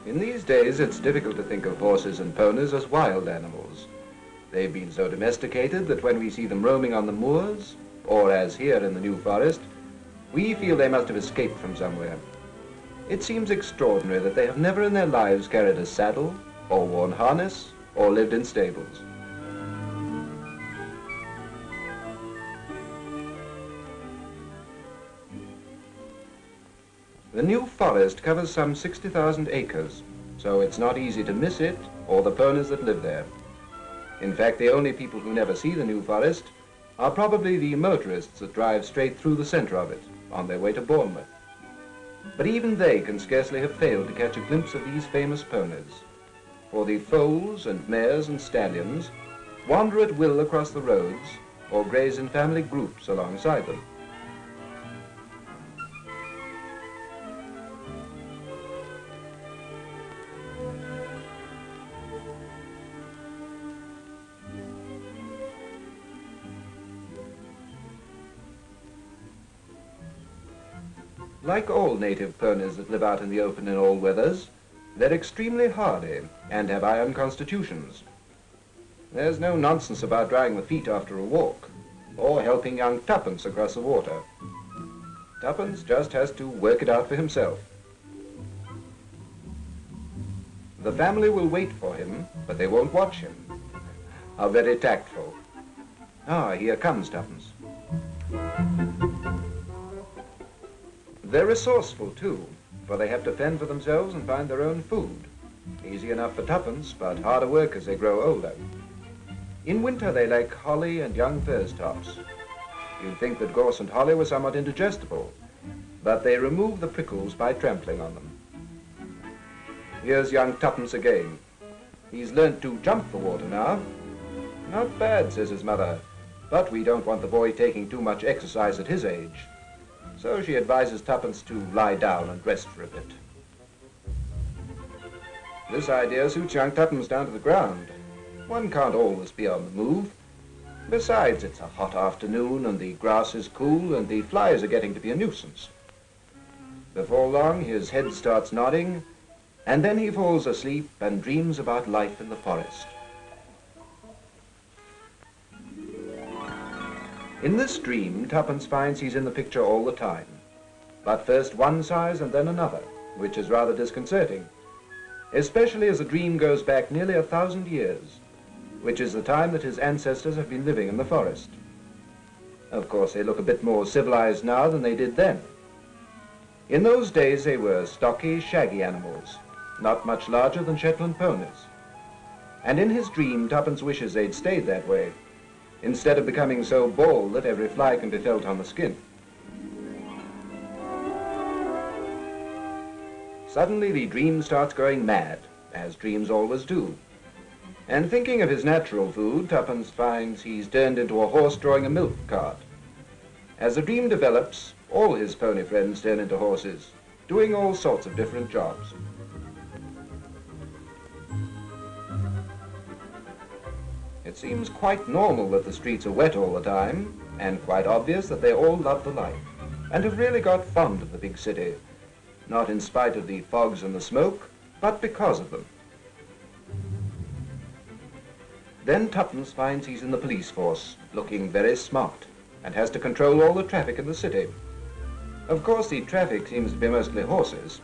In these days, it's difficult to think of horses and ponies as wild animals. They've been so domesticated that when we see them roaming on the moors, or as here in the New Forest, we feel they must have escaped from somewhere. It seems extraordinary that they have never in their lives carried a saddle, or worn harness, or lived in stables. The New Forest covers some 60,000 acres, so it's not easy to miss it or the ponies that live there. In fact, the only people who never see the New Forest are probably the motorists that drive straight through the center of it on their way to Bournemouth. But even they can scarcely have failed to catch a glimpse of these famous ponies, for the foals and mares and stallions wander at will across the roads or graze in family groups alongside them. Like all native ponies that live out in the open in all weathers, they're extremely hardy and have iron constitutions. There's no nonsense about drying the feet after a walk, or helping young Tuppence across the water. Tuppence just has to work it out for himself. The family will wait for him, but they won't watch him. How very tactful. Ah, here comes Tuppence. They're resourceful, too, for they have to fend for themselves and find their own food. Easy enough for Tuppence, but harder work as they grow older. In winter, they like holly and young furze tops. You'd think that gorse and holly were somewhat indigestible, but they remove the prickles by trampling on them. Here's young Tuppence again. He's learnt to jump the water now. Not bad, says his mother, but we don't want the boy taking too much exercise at his age. So she advises Tuppence to lie down and rest for a bit. This idea suits young Tuppence down to the ground. One can't always be on the move. Besides, it's a hot afternoon and the grass is cool and the flies are getting to be a nuisance. Before long, his head starts nodding, and then he falls asleep and dreams about life in the forest. In this dream, Tuppence finds he's in the picture all the time, but first one size and then another, which is rather disconcerting, especially as the dream goes back nearly 1,000 years, which is the time that his ancestors have been living in the forest. Of course, they look a bit more civilized now than they did then. In those days, they were stocky, shaggy animals, not much larger than Shetland ponies. And in his dream, Tuppence wishes they'd stayed that way, instead of becoming so bald that every fly can be felt on the skin. Suddenly the dream starts going mad, as dreams always do. And thinking of his natural food, Tuppence finds he's turned into a horse drawing a milk cart. As the dream develops, all his pony friends turn into horses, doing all sorts of different jobs. It seems quite normal that the streets are wet all the time, and quite obvious that they all love the life, and have really got fond of the big city, not in spite of the fogs and the smoke, but because of them. Then Tuppence finds he's in the police force, looking very smart, and has to control all the traffic in the city. Of course, the traffic seems to be mostly horses.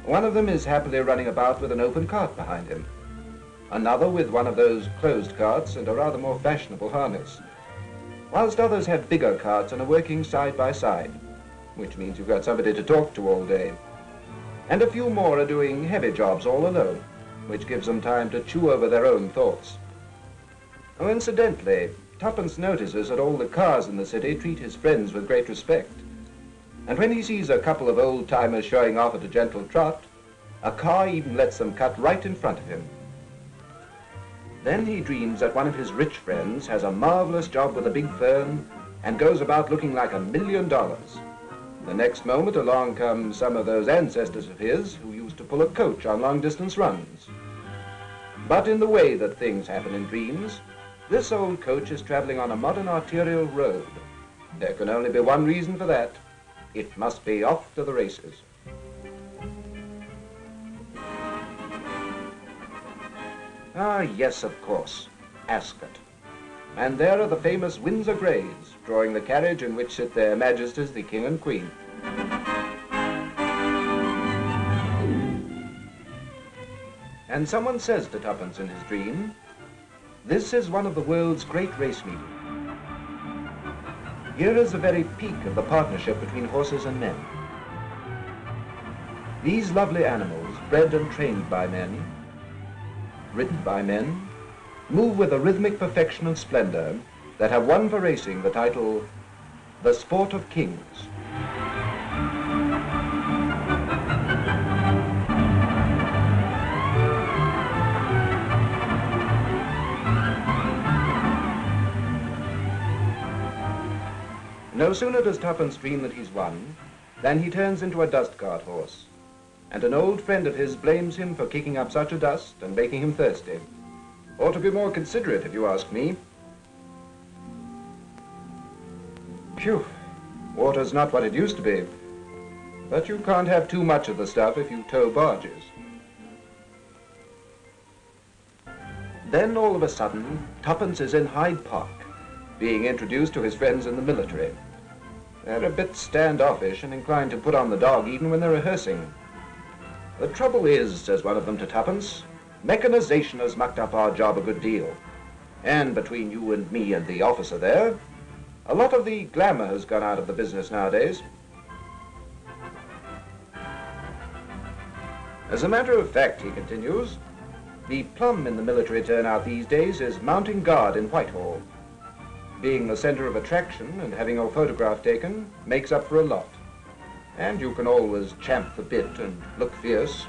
One of them is happily running about with an open cart behind him, another with one of those closed carts and a rather more fashionable harness, whilst others have bigger carts and are working side by side, which means you've got somebody to talk to all day. And a few more are doing heavy jobs all alone, which gives them time to chew over their own thoughts. Oh, incidentally, Tuppence notices that all the cars in the city treat his friends with great respect. And when he sees a couple of old-timers showing off at a gentle trot, a car even lets them cut right in front of him. Then he dreams that one of his rich friends has a marvelous job with a big firm and goes about looking like $1 million. The next moment along come some of those ancestors of his who used to pull a coach on long-distance runs. But in the way that things happen in dreams, this old coach is traveling on a modern arterial road, There can only be one reason for that. It must be off to the races. Ah, yes, of course, Ascot. And there are the famous Windsor Greys, drawing the carriage in which sit their Majesties the King and Queen. And someone says to Tuppence in his dream, "This is one of the world's great race meetings. Here is the very peak of the partnership between horses and men. These lovely animals, bred and trained by men, ridden by men, move with a rhythmic perfection and splendor that have won for racing the title, the sport of kings." No sooner does Tuppence dream that he's won, than he turns into a dust cart horse, and an old friend of his blames him for kicking up such a dust and making him thirsty. Ought to be more considerate, if you ask me. Phew, water's not what it used to be, but you can't have too much of the stuff if you tow barges. Then all of a sudden, Tuppence is in Hyde Park, being introduced to his friends in the military. They're a bit standoffish and inclined to put on the dog even when they're rehearsing. "The trouble is," says one of them to Tuppence, "mechanization has mucked up our job a good deal. And between you and me and the officer there, a lot of the glamour has gone out of the business nowadays." As a matter of fact, he continues, the plum in the military turnout these days is mounting guard in Whitehall. Being the center of attraction and having your photograph taken makes up for a lot. And you can always champ the bit and look fierce.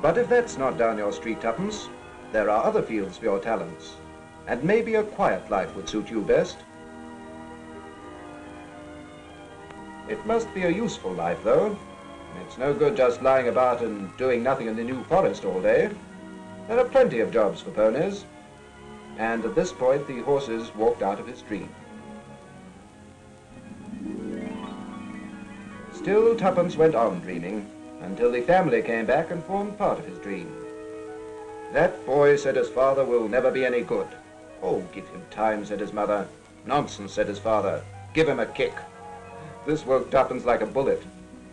But if that's not down your street, Tuppence, there are other fields for your talents, and maybe a quiet life would suit you best. It must be a useful life, though. It's no good just lying about and doing nothing in the New Forest all day. There are plenty of jobs for ponies. And at this point, the horses walked out of his dream. Still, Tuppence went on dreaming until the family came back and formed part of his dream. "That boy," said his father, "will never be any good." "Oh, give him time," said his mother. "Nonsense," said his father. "Give him a kick." This woke Tuppence like a bullet.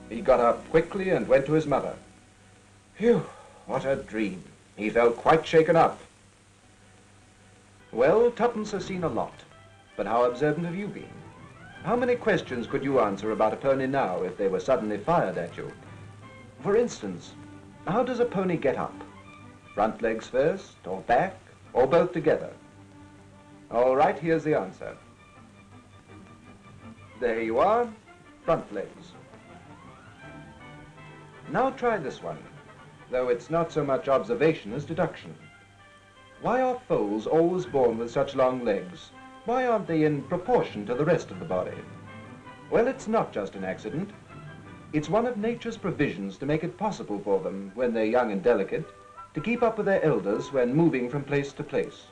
He got up quickly and went to his mother. Phew, what a dream. He felt quite shaken up. Well, Tuppence has seen a lot, but how observant have you been? How many questions could you answer about a pony now if they were suddenly fired at you? For instance, how does a pony get up? Front legs first, or back, or both together? All right, here's the answer. There you are, front legs. Now try this one, though it's not so much observation as deduction. Why are foals always born with such long legs? Why aren't they in proportion to the rest of the body? Well, it's not just an accident. It's one of nature's provisions to make it possible for them, when they're young and delicate, to keep up with their elders when moving from place to place.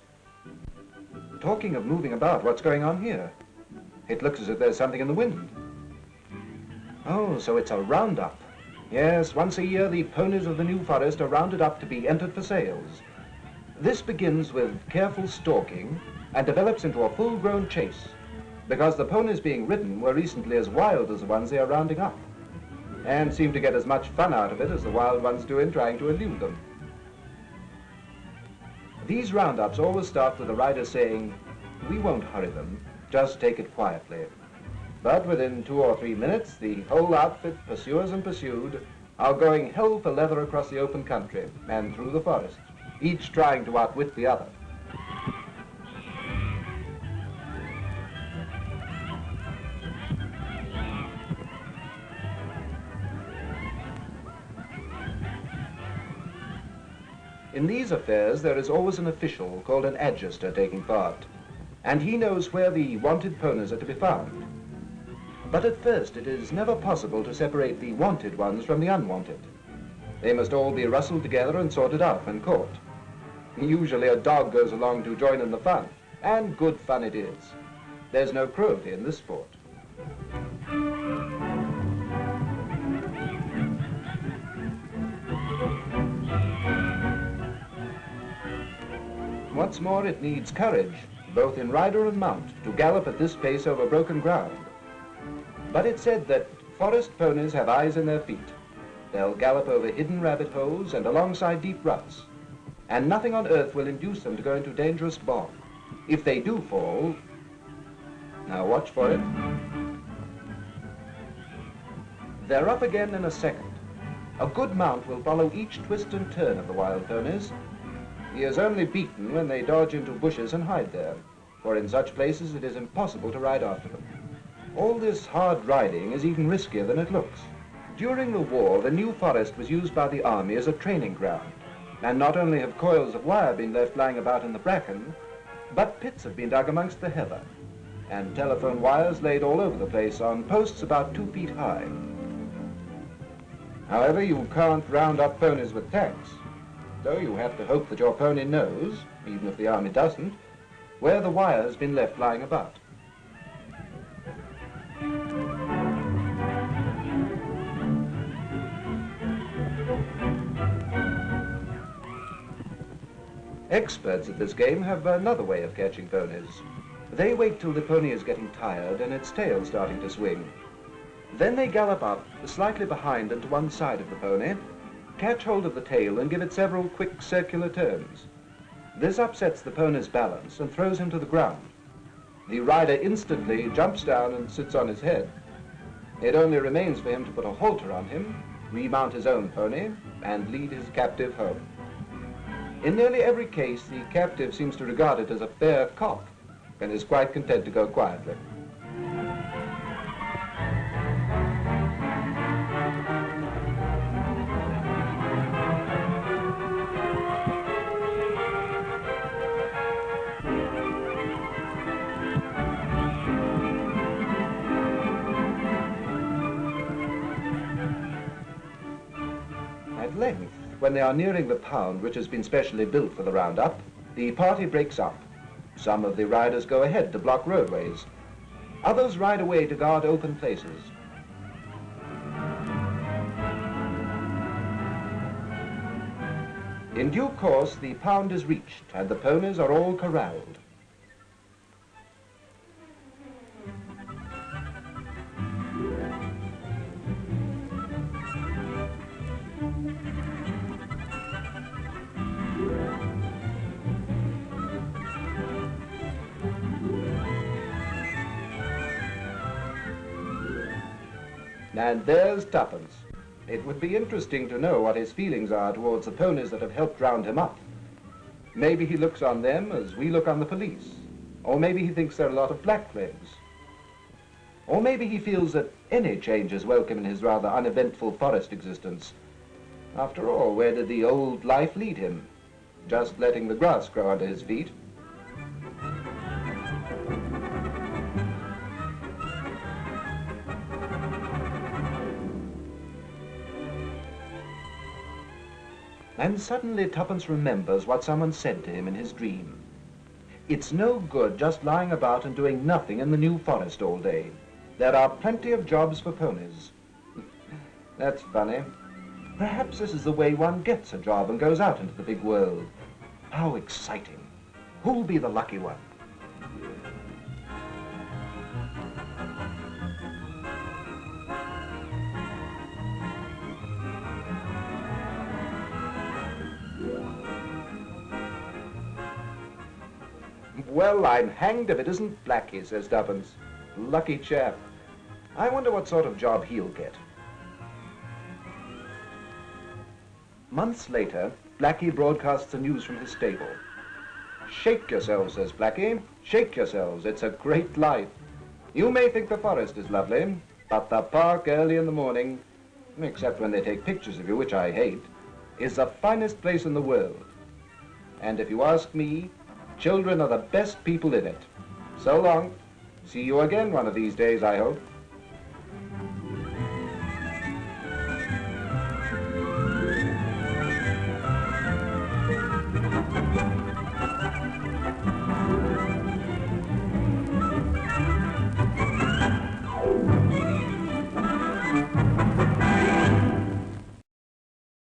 Talking of moving about, what's going on here? It looks as if there's something in the wind. Oh, so it's a roundup. Yes, once a year the ponies of the New Forest are rounded up to be entered for sales. This begins with careful stalking and develops into a full-grown chase, because the ponies being ridden were recently as wild as the ones they are rounding up, and seem to get as much fun out of it as the wild ones do in trying to elude them. These roundups always start with the rider saying, "We won't hurry them, just take it quietly." But within 2 or 3 minutes, the whole outfit, pursuers and pursued, are going hell for leather across the open country and through the forest, each trying to outwit the other. In these affairs, there is always an official called an adjuster taking part, and he knows where the wanted ponies are to be found. But at first, it is never possible to separate the wanted ones from the unwanted. They must all be rustled together and sorted out when caught. Usually a dog goes along to join in the fun, And good fun it is. There's no cruelty in this sport. What's more, it needs courage, both in rider and mount, to gallop at this pace over broken ground. But it's said that forest ponies have eyes in their feet. They'll gallop over hidden rabbit holes and alongside deep ruts, and nothing on earth will induce them to go into dangerous bog. If they do fall, now watch for it. They're up again in a second. A good mount will follow each twist and turn of the wild ponies. He is only beaten when they dodge into bushes and hide there, for in such places it is impossible to ride after them. All this hard riding is even riskier than it looks. During the war, the New Forest was used by the army as a training ground, and not only have coils of wire been left lying about in the bracken, but pits have been dug amongst the heather, and telephone wires laid all over the place on posts about 2 feet high. However, you can't round up ponies with tacks, so you have to hope that your pony knows, even if the army doesn't, where the wire has been left lying about. Experts at this game have another way of catching ponies. They wait till the pony is getting tired and its tail starting to swing. Then they gallop up, slightly behind and to one side of the pony, catch hold of the tail and give it several quick circular turns. This upsets the pony's balance and throws him to the ground. The rider instantly jumps down and sits on his head. It only remains for him to put a halter on him, remount his own pony, and lead his captive home. In nearly every case, the captive seems to regard it as a fair cop and is quite content to go quietly. At length, when they are nearing the pound which has been specially built for the roundup, the party breaks up. Some of the riders go ahead to block roadways. Others ride away to guard open places. In due course, the pound is reached and the ponies are all corralled. And there's Tuppence. It would be interesting to know what his feelings are towards the ponies that have helped round him up. Maybe he looks on them as we look on the police. Or maybe he thinks they're a lot of blacklegs. Or maybe he feels that any change is welcome in his rather uneventful forest existence. After all, where did the old life lead him? Just letting the grass grow under his feet. And suddenly Tuppence remembers what someone said to him in his dream. It's no good just lying about and doing nothing in the New Forest all day. There are plenty of jobs for ponies. That's funny. Perhaps this is the way one gets a job and goes out into the big world. How exciting. Who'll be the lucky one? Well, I'm hanged if it isn't Blackie, says Tuppence. Lucky chap. I wonder what sort of job he'll get. Months later, Blackie broadcasts the news from his stable. Shake yourselves, says Blackie. Shake yourselves. It's a great life. You may think the forest is lovely, but the park early in the morning, except when they take pictures of you, which I hate, is the finest place in the world. And if you ask me, children are the best people in it. So long. See you again one of these days, I hope.